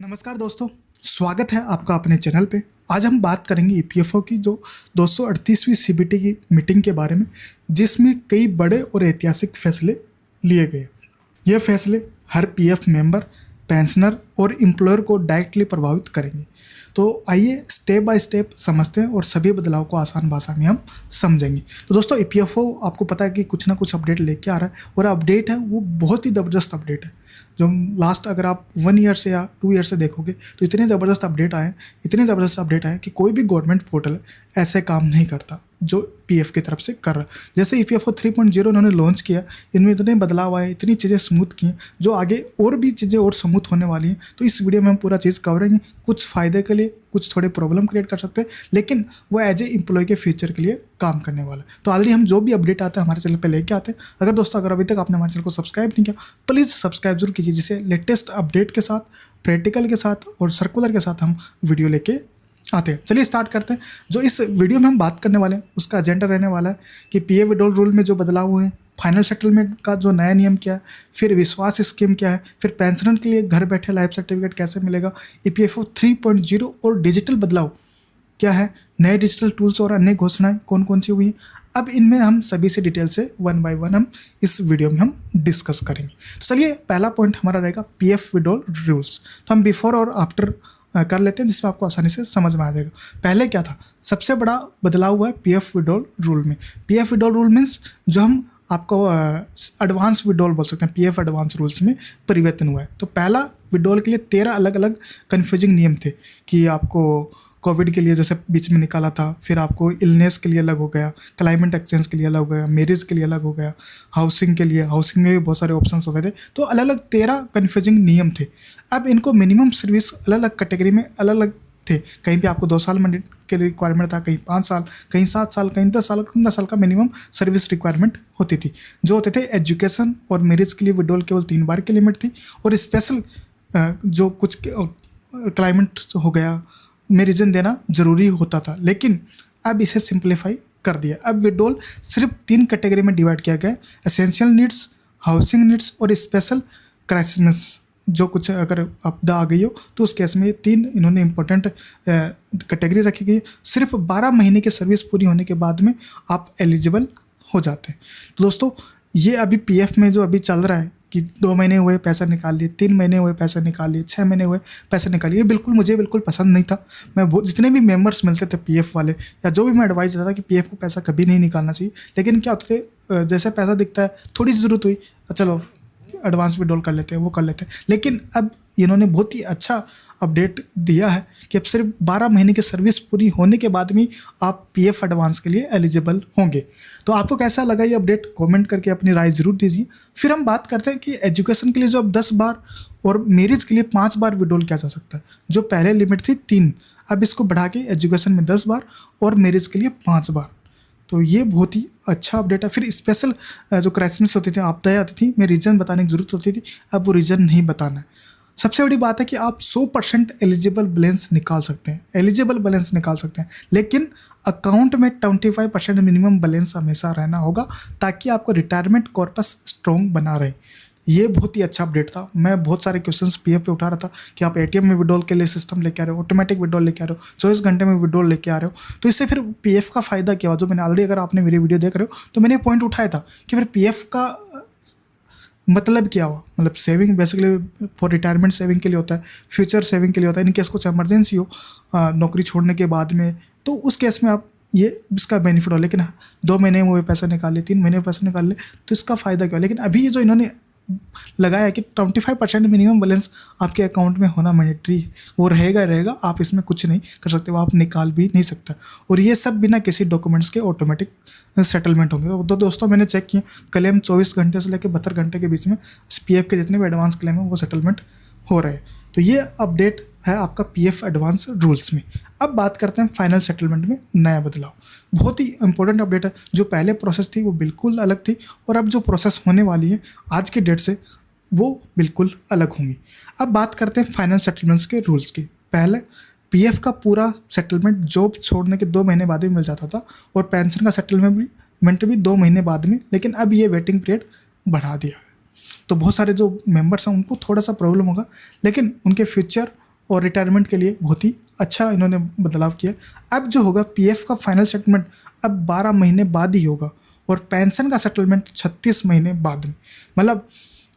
नमस्कार दोस्तों, स्वागत है आपका अपने चैनल पे। आज हम बात करेंगे ईपीएफओ की जो 238वीं सीबीटी की मीटिंग के बारे में, जिसमें कई बड़े और ऐतिहासिक फैसले लिए गए। ये फैसले हर पीएफ मेंबर, पेंशनर और एम्प्लॉयर को डायरेक्टली प्रभावित करेंगे। तो आइए स्टेप बाय स्टेप समझते हैं और सभी बदलाव को आसान भाषा में हम समझेंगे। तो दोस्तों, ईपीएफओ आपको पता है कि कुछ ना कुछ अपडेट लेके आ रहा है, और अपडेट है वो बहुत ही ज़बरदस्त अपडेट है। जो लास्ट अगर आप 1 ईयर से या 2 ईयर से देखोगे तो इतने ज़बरदस्त अपडेट आए कि कोई भी गवर्नमेंट पोर्टल ऐसे काम नहीं करता जो पीएफ की तरफ से कर रहा है। जैसे ईपीएफओ 3.0 इन्होंने लॉन्च किया, इनमें इतने बदलाव आए, इतनी चीज़ें स्मूथ की हैं, जो आगे और भी चीज़ें और स्मूथ होने वाली हैं। तो इस वीडियो में हम पूरा चीज़ कवरेंगे। कुछ फ़ायदे के लिए, कुछ थोड़े प्रॉब्लम क्रिएट कर सकते हैं, लेकिन वो एज ए एम्प्लॉय के फ्यूचर के लिए काम करने वाला है। तो ऑलरेडी हम जो भी अपडेट आता है हमारे चैनल पर लेके आते हैं। अगर दोस्तों अभी तक आपने हमारे चैनल को सब्सक्राइब नहीं किया, प्लीज़ सब्सक्राइब जरूर कीजिए, जिससे लेटेस्ट अपडेट के साथ, प्रैक्टिकल के साथ और सर्कुलर के साथ हम वीडियो लेके आते हैं। चलिए स्टार्ट करते हैं। जो इस वीडियो में हम बात करने वाले हैं उसका एजेंडा रहने वाला है कि पीएफ विड्रॉल रूल में जो बदलाव हुए हैं, फाइनल सेटलमेंट का जो नया नियम क्या है, फिर विश्वास स्कीम क्या है, फिर पेंशनर के लिए घर बैठे लाइफ सर्टिफिकेट कैसे मिलेगा, ईपीएफओ 3.0 और डिजिटल बदलाव क्या है, नए डिजिटल टूल्स और अन्य घोषणाएं कौन कौन सी हुई हैं। अब इनमें हम सभी से डिटेल से 1 बाय 1 हम इस वीडियो में हम डिस्कस करेंगे। तो चलिए, पहला पॉइंट हमारा रहेगा पीएफ विड्रॉल रूल्स। तो हम बिफोर और आफ्टर कर लेते हैं, जिसमें आपको आसानी से समझ में आ जाएगा। पहले क्या था, सबसे बड़ा बदलाव हुआ है पीएफ विड्रॉल रूल में। पीएफ विड्रॉल रूल मीन्स जो हम आपको एडवांस विड्रॉल बोल सकते हैं, पीएफ एडवांस रूल्स में परिवर्तन हुआ है। तो पहला विड्रॉल के लिए 13 अलग अलग कन्फ्यूजिंग नियम थे कि आपको कोविड के लिए जैसे बीच में निकाला था, फिर आपको इलनेस के लिए अलग हो गया, क्लाइमेट एक्सचेंज के लिए अलग हो गया, मैरिज के लिए अलग हो गया, हाउसिंग के लिए, हाउसिंग में भी बहुत सारे ऑप्शंस होते थे। तो अलग अलग 13 कन्फ्यूजिंग नियम थे। अब इनको मिनिमम सर्विस अलग अलग कैटेगरी में अलग अलग थे। कहीं पे आपको 2 साल में के रिक्वायरमेंट था, कहीं 5 साल, कहीं 7 साल, कहीं 10 साल, 15 साल का मिनिमम सर्विस रिक्वायरमेंट होती थी। जो होते थे एजुकेशन और मैरिज के लिए विड्रॉल केवल 3 बार की लिमिट थी, और स्पेशल जो कुछ क्लाइमेट हो गया में रीजन देना जरूरी होता था। लेकिन अब इसे सिंप्लीफाई कर दिया। अब विड्रॉल सिर्फ 3 कैटेगरी में डिवाइड किया गया है, एसेंशियल नीड्स, हाउसिंग नीड्स और स्पेशल क्राइसिस। जो कुछ अगर आपदा आ गई हो तो उस केस में 3 इन्होंने इंपॉर्टेंट कैटेगरी रखी गई। सिर्फ 12 महीने की सर्विस पूरी होने के बाद में आप एलिजिबल हो जाते हैं। तो दोस्तों, ये अभी पीएफ में जो अभी चल रहा है कि 2 महीने हुए पैसा निकाल लिए, 3 महीने हुए पैसा निकाल लिए, 6 महीने हुए पैसा निकाल लिए, ये मुझे बिल्कुल पसंद नहीं था। मैं जितने भी मेंबर्स मिलते थे पीएफ वाले, या जो भी मैं एडवाइस देता था कि पीएफ को पैसा कभी नहीं निकालना चाहिए, लेकिन क्या होते थे, जैसे पैसा दिखता है, थोड़ी सी ज़रूरत हुई, चलो एडवांस विड्रॉल कर लेते हैं, वो कर लेते हैं। लेकिन अब इन्होंने बहुत ही अच्छा अपडेट दिया है कि अब सिर्फ 12 महीने की सर्विस पूरी होने के बाद में आप पीएफ एडवांस के लिए एलिजिबल होंगे। तो आपको कैसा लगा ये अपडेट, कमेंट करके अपनी राय ज़रूर दीजिए। फिर हम बात करते हैं कि एजुकेशन के लिए जो अब 10 बार और मैरिज के लिए 5 बार विड्रॉल किया जा सकता है। जो पहले लिमिट थी 3, अब इसको बढ़ा के एजुकेशन में 10 बार और मैरिज के लिए 5 बार। तो ये बहुत ही अच्छा अपडेट है। फिर स्पेशल जो क्राइसिस होती थी, आपदाएं आती थी, में रीजन बताने की जरूरत होती थी, अब वो रीजन नहीं बताना है। सबसे बड़ी बात है कि आप 100% एलिजिबल बैलेंस निकाल सकते हैं, लेकिन अकाउंट में 25% मिनिमम बैलेंस हमेशा रहना होगा, ताकि आपको रिटायरमेंट कॉर्पस स्ट्रॉन्ग बना रहे। ये बहुत ही अच्छा अपडेट था। मैं बहुत सारे क्वेश्चंस पीएफ पे उठा रहा था कि आप एटीएम में विड्रॉल के लिए सिस्टम लेके आ रहे हो, ऑटोमेटिक विड्रॉल लेके आ रहे हो, 24 घंटे में विड्रॉल लेके आ रहे हो, तो इससे फिर पीएफ का फायदा क्या हुआ। जो मैंने ऑलरेडी, अगर आपने मेरी वीडियो देख रहे हो तो मैंने पॉइंट उठाया था कि फिर पीएफ का मतलब क्या हुआ। मतलब saving basically for retirement saving के लिए होता है, फ्यूचर सेविंग के लिए होता है। इन केस कुछ इमरजेंसी हो नौकरी छोड़ने के बाद में, तो उस केस में आप ये इसका बेनिफिट हो। लेकिन 2 महीने में वो पैसा निकाल ले, 3 महीने में पैसा निकाल ले, तो इसका फ़ायदा क्या। लेकिन अभी ये जो इन्होंने लगाया है कि 25% मिनिमम बैलेंस आपके अकाउंट में होना मैंडेटरी है, वो रहेगा। आप इसमें कुछ नहीं कर सकते, वो आप निकाल भी नहीं सकता, और ये सब बिना किसी डॉक्यूमेंट्स के ऑटोमेटिक सेटलमेंट होंगे। तो दोस्तों, मैंने चेक किया, क्लेम 24 घंटे से लेकर 72 घंटे के बीच में पीएफ के जितने भी एडवांस क्लेम हैं वो सेटलमेंट हो रहे हैं। तो ये अपडेट है आपका पीएफ एडवांस रूल्स में। अब बात करते हैं फाइनल सेटलमेंट में नया बदलाव। बहुत ही इंपॉर्टेंट अपडेट है। जो पहले प्रोसेस थी वो बिल्कुल अलग थी, और अब जो प्रोसेस होने वाली है आज के डेट से वो बिल्कुल अलग होंगी। अब बात करते हैं फाइनल सेटलमेंट्स के रूल्स की। पहले पीएफ का पूरा सेटलमेंट जॉब छोड़ने के 2 महीने बाद भी मिल जाता था, और पेंशन का सेटलमेंट भी 2 महीने बाद में, लेकिन अब ये वेटिंग पीरियड बढ़ा दिया है। तो बहुत सारे जो मेंबर्स हैं उनको थोड़ा सा प्रॉब्लम होगा, लेकिन उनके फ्यूचर और रिटायरमेंट के लिए बहुत ही अच्छा इन्होंने बदलाव किया। अब जो होगा पीएफ का फाइनल सेटलमेंट अब 12 महीने बाद ही होगा और पेंशन का सेटलमेंट 36 महीने बाद में। मतलब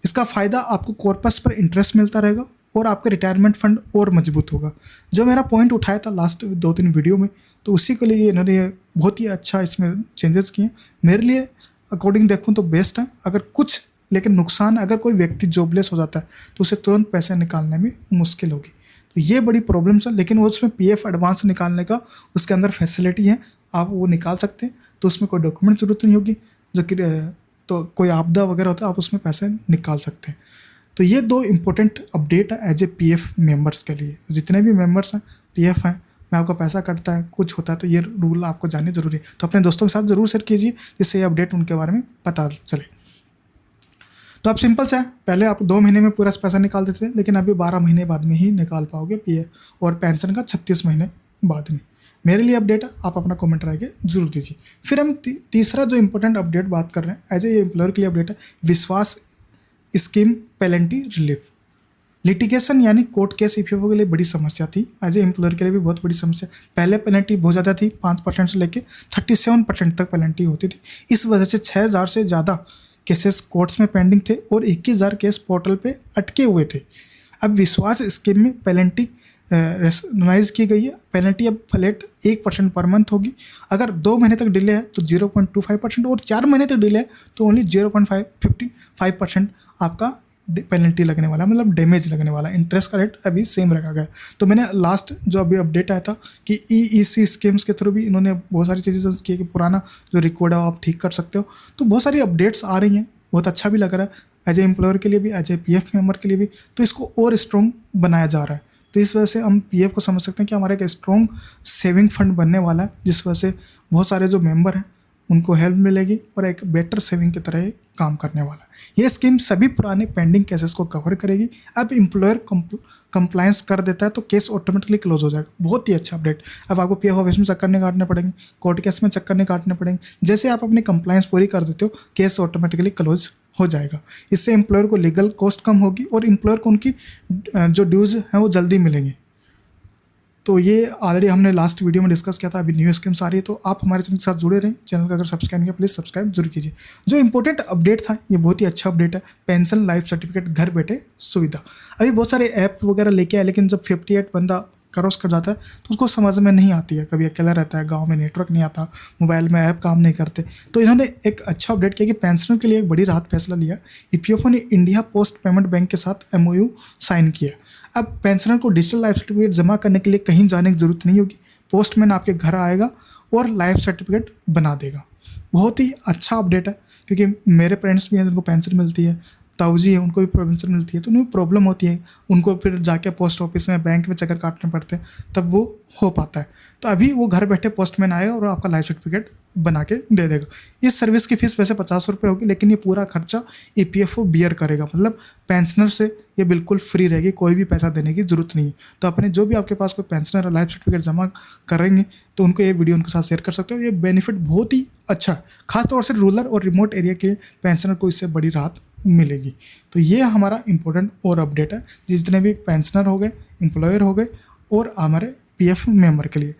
इसका फ़ायदा आपको कॉर्पस पर इंटरेस्ट मिलता रहेगा और आपका रिटायरमेंट फंड और मजबूत होगा। जो मेरा पॉइंट उठाया था लास्ट 2-3 वीडियो में, तो उसी के लिए इन्होंने बहुत ही अच्छा इसमें चेंजेस किए। मेरे लिए अकॉर्डिंग देखूँ तो बेस्ट है। अगर कुछ लेकिन नुकसान, अगर कोई व्यक्ति जॉबलेस हो जाता है तो उसे तुरंत पैसे निकालने में मुश्किल होगी, तो ये बड़ी प्रॉब्लम्स है। लेकिन वो उसमें पीएफ एडवांस निकालने का उसके अंदर फैसिलिटी है, आप वो निकाल सकते हैं। तो उसमें कोई डॉक्यूमेंट ज़रूरत नहीं होगी, जो कि तो कोई आपदा वगैरह होता है आप उसमें पैसे निकाल सकते हैं। तो ये 2 इम्पोर्टेंट अपडेट है एज ए पीएफ मेंबर्स के लिए। जितने भी मेंबर्स हैं पीएफ हैं, मैं आपका पैसा कटता है, कुछ होता है, तो ये रूल आपको जानने ज़रूरी है। तो अपने दोस्तों के साथ ज़रूर शेयर कीजिए जिससे ये अपडेट उनके बारे में पता चले। तो आप सिंपल सा है, पहले आप 2 महीने में पूरा पैसा निकाल देते थे, लेकिन अभी 12 महीने बाद में ही निकाल पाओगे पीएफ, और पेंशन का 36 महीने बाद में। मेरे लिए अपडेट है, आप अपना कमेंट रह जरूर दीजिए। फिर हम तीसरा जो इंपॉर्टेंट अपडेट बात कर रहे हैं एज ए एम्प्लॉयर के लिए अपडेट है, विश्वास स्कीम पेनल्टी रिलीफ। लिटिगेशन यानी कोर्ट केस ईपीएफओ के लिए बड़ी समस्या थी, एज ए एम्प्लॉयर के लिए भी बहुत बड़ी समस्या। पहले पेनल्टी बहुत ज़्यादा थी, 5% से लेकर 37% तक पेनल्टी होती थी। इस वजह से 6000 से ज़्यादा केसेस कोर्ट्स में पेंडिंग थे और 21,000 केस पोर्टल पे अटके हुए थे। अब विश्वास स्कीम में पेनल्टी रेशनलाइज की गई है। पेनल्टी अब फ्लैट 1% पर मंथ होगी। अगर 2 महीने तक डिले है तो 0.25% और 4 महीने तक डिले है तो ओनली 0.55% आपका पेनल्टी लगने वाला, मतलब डैमेज लगने वाला। इंटरेस्ट का रेट अभी सेम रखा गया है। तो मैंने लास्ट जो अभी अपडेट आया था कि ईईसी स्कीम्स के थ्रू भी इन्होंने बहुत सारी चीज़ें की कि पुराना जो रिकॉर्ड है आप ठीक कर सकते हो। तो बहुत सारी अपडेट्स आ रही हैं, बहुत अच्छा भी लग रहा है एज ए एम्प्लॉयर के लिए भी, एज ए पीएफ मेंबर के लिए भी। तो इसको और स्ट्रॉन्ग बनाया जा रहा है। तो इस वजह से हम पीएफ को समझ सकते हैं कि हमारा एक स्ट्रॉन्ग सेविंग फंड बनने वाला है, जिस वजह से बहुत सारे जो मेंबर हैं उनको हेल्प मिलेगी और एक बेटर सेविंग की तरह काम करने वाला है। ये स्कीम सभी पुराने पेंडिंग केसेस को कवर करेगी। अब एम्प्लॉयर कंप्लायंस कर देता है तो केस ऑटोमेटिकली क्लोज हो जाएगा। बहुत ही अच्छा अपडेट। अब आपको पीएफ ऑफिस में चक्कर नहीं काटने पड़ेंगे, कोर्ट केस में चक्कर नहीं काटने पड़ेंगे। जैसे आप अपनी कंप्लायंस पूरी कर देते हो, केस ऑटोमेटिकली क्लोज हो जाएगा। इससे एम्प्लॉयर को लीगल कॉस्ट कम होगी और एम्प्लॉयर को उनकी जो ड्यूज़ हैं वो जल्दी मिलेंगे। तो ये ऑलरेडी हमने लास्ट वीडियो में डिस्कस किया था। अभी न्यू स्कीम्स आ रही है, तो आप हमारे चैनल के साथ जुड़े रहें। चैनल का अगर सब्सक्राइब किया प्लीज़ सब्सक्राइब जरूर कीजिए। जो इंपॉर्टेंट अपडेट था ये बहुत ही अच्छा अपडेट है, पेंशन लाइफ सर्टिफिकेट घर बैठे सुविधा। अभी बहुत सारे ऐप वगैरह लेके आए, लेकिन जब 58 बंदा क्रॉस कर जाता है तो उसको समझ में नहीं आती है। कभी अकेला रहता है, गांव में नेटवर्क नहीं आता, मोबाइल में ऐप काम नहीं करते। तो इन्होंने एक अच्छा अपडेट किया कि पेंशनर के लिए एक बड़ी राहत फैसला लिया। ईपीएफओ ने इंडिया पोस्ट पेमेंट बैंक के साथ एमओयू साइन किया। अब पेंशनर को डिजिटल लाइफ सर्टिफिकेट जमा करने के लिए कहीं जाने की जरूरत नहीं होगी। पोस्टमैन आपके घर आएगा और लाइफ सर्टिफिकेट बना देगा। बहुत ही अच्छा अपडेट है, क्योंकि मेरे पेरेंट्स भी हैं जिनको पेंशन मिलती है, ताऊजी है उनको भी पेंशन मिलती है, तो उन्हें प्रॉब्लम होती है, उनको फिर जाके पोस्ट ऑफिस में बैंक में चक्कर काटने पड़ते हैं, तब वो हो पाता है। तो अभी वो घर बैठे पोस्टमैन आएगा और आपका लाइफ सर्टिफिकेट बना के दे देगा। इस सर्विस की फ़ीस वैसे 50 रुपये होगी, लेकिन ये पूरा खर्चा ईपीएफओ बियर करेगा। मतलब पेंशनर से ये बिल्कुल फ्री रहेगी, कोई भी पैसा देने की जरूरत नहीं है। तो अपने जो भी आपके पास कोई पेंशनर लाइफ सर्टिफिकेट जमा करेंगे तो उनको ये वीडियो उनके साथ शेयर कर सकते हो। ये बेनिफिट बहुत ही अच्छा है, खासतौर से रूरल और रिमोट एरिया के पेंशनर को इससे बड़ी राहत मिलेगी। तो ये हमारा इंपॉर्टेंट और अपडेट है जितने भी पेंशनर हो गए, एम्प्लॉयर हो गए और हमारे पीएफ मेंबर के लिए।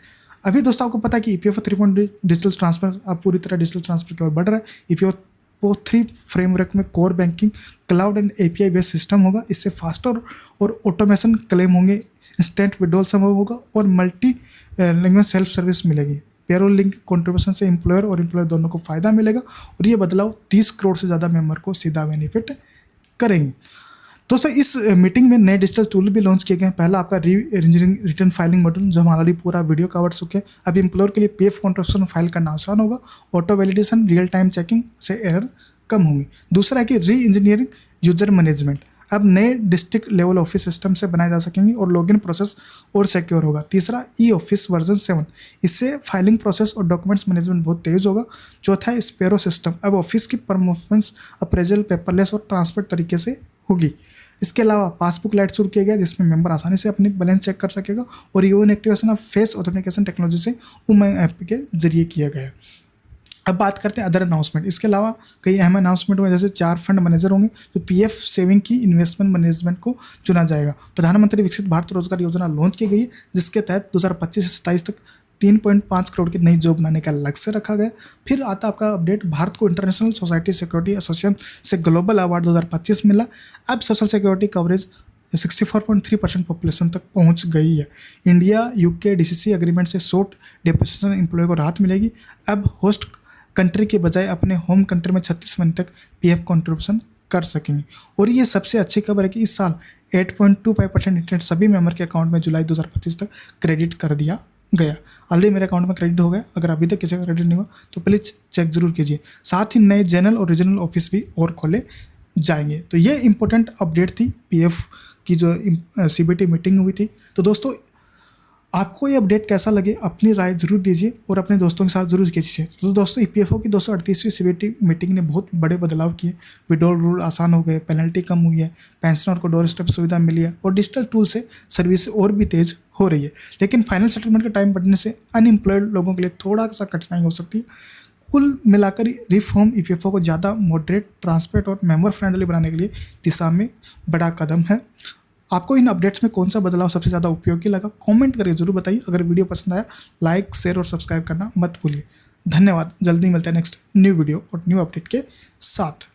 अभी दोस्तों आपको पता है कि ईपीएफओ 3.0 डिजिटल ट्रांसफर अब पूरी तरह डिजिटल ट्रांसफर की ओर बढ़ रहा है। ईपीएफओ 3 फ्रेमवर्क में core banking, cloud and API based system होगा। इससे फास्टर और ऑटोमेशन क्लेम होंगे, इंस्टेंट विड्रॉल संभव होगा और मल्टी लैंग्वेज सेल्फ सर्विस मिलेगी। पेरोल लिंक कंट्रीब्यूशन से एम्प्लॉयर और एम्प्लॉयर दोनों को फायदा मिलेगा और ये बदलाव 30 करोड़ से ज़्यादा मेंबर को सीधा बेनिफिट करेंगे। दोस्तों इस मीटिंग में नए डिजिटल टूल भी लॉन्च किए गए हैं। पहला आपका री इंजीनियरिंग रिटर्न फाइलिंग मॉड्यूल, जो हम ऑलरेडी पूरा वीडियो कवर चुके हैं। अब एम्प्लॉयर के लिए पीएफ कॉन्ट्रिब्यूशन फाइल करना आसान होगा। Auto validation, real time checking से एरर कम होंगे। दूसरा है कि री इंजीनियरिंग यूजर मैनेजमेंट, अब नए डिस्ट्रिक्ट लेवल ऑफिस सिस्टम से बनाए जा सकेंगे और लॉगिन प्रोसेस और सिक्योर होगा। तीसरा ई ऑफिस वर्जन 7, इससे फाइलिंग प्रोसेस और डॉक्यूमेंट्स मैनेजमेंट बहुत तेज होगा। चौथा है स्पेरो सिस्टम, अब ऑफिस की परफॉर्मेंस अप्रेजल पेपरलेस और ट्रांसपेरेंट तरीके से होगी। इसके अलावा पासबुक लाइट शुरू किया गया जिसमें मेंबर आसानी से अपनी बैलेंस चेक कर सकेगा और UN activation of face authentication technology से उमंग ऐप के जरिए किया गया है। अब बात करते हैं अदर अनाउंसमेंट। इसके अलावा कई अहम अनाउंसमेंट हुए, जैसे 4 फंड मैनेजर होंगे जो पीएफ सेविंग की इन्वेस्टमेंट मैनेजमेंट को चुना जाएगा। प्रधानमंत्री विकसित भारत रोजगार योजना लॉन्च की गई है, जिसके तहत 2025 से 27 तक 3.5 करोड़ की नई जॉब बनाने का लक्ष्य रखा गया। फिर आता आपका अपडेट, भारत को इंटरनेशनल सोसाइटी सिक्योरिटी एसोसिएशन से ग्लोबल अवार्ड 2025 मिला। अब सोशल सिक्योरिटी कवरेज 64.3% पॉपुलेशन तक पहुंच गई है। इंडिया यूके डीसीसी एग्रीमेंट से शॉर्ट डिपोजिशन एम्प्लॉय को राहत मिलेगी। अब होस्ट कंट्री के बजाय अपने होम कंट्री में 36 महीने तक पीएफ कंट्रीब्यूशन कर सकेंगे। और ये सबसे अच्छी खबर है कि इस साल 8.25% इंटरेस्ट सभी मेंबर के अकाउंट में जुलाई 2025 तक क्रेडिट कर दिया गया। ऑलरेडी मेरे अकाउंट में क्रेडिट हो गया, अगर अभी तक किसी का क्रेडिट नहीं हुआ तो प्लीज़ चेक जरूर कीजिए। साथ ही नए जनरल और रीजनल ऑफिस भी और खोले जाएंगे। तो ये इंपॉर्टेंट अपडेट थी पीएफ की जो सीबीटी मीटिंग हुई थी। तो दोस्तों, आपको ये अपडेट कैसा लगे अपनी राय जरूर दीजिए और अपने दोस्तों के साथ जरूर कीजिए। तो दोस्तों, ईपीएफओ की 238वीं सीबीटी मीटिंग ने बहुत बड़े बदलाव किए। विड्रॉल रूल आसान हो गए, पेनल्टी कम हुई है, पेंशनर को डोर स्टेप सुविधा मिली है और डिजिटल टूल से सर्विस और भी तेज हो रही है। लेकिन फाइनल सेटलमेंट का टाइम बढ़ने से अनएम्प्लॉयड लोगों के लिए थोड़ा सा कठिनाई हो सकती है। कुल मिलाकर रिफॉर्म ईपीएफओ को ज़्यादा मॉडरेट, ट्रांसपेरेंट और मेंबर फ्रेंडली बनाने के लिए दिशा में बड़ा कदम है। आपको इन अपडेट्स में कौन सा बदलाव सबसे ज़्यादा उपयोगी लगा, कमेंट करके जरूर बताइए। अगर वीडियो पसंद आया, लाइक, शेयर और सब्सक्राइब करना मत भूलिए। धन्यवाद। जल्दी मिलते हैं नेक्स्ट न्यू वीडियो और न्यू अपडेट के साथ।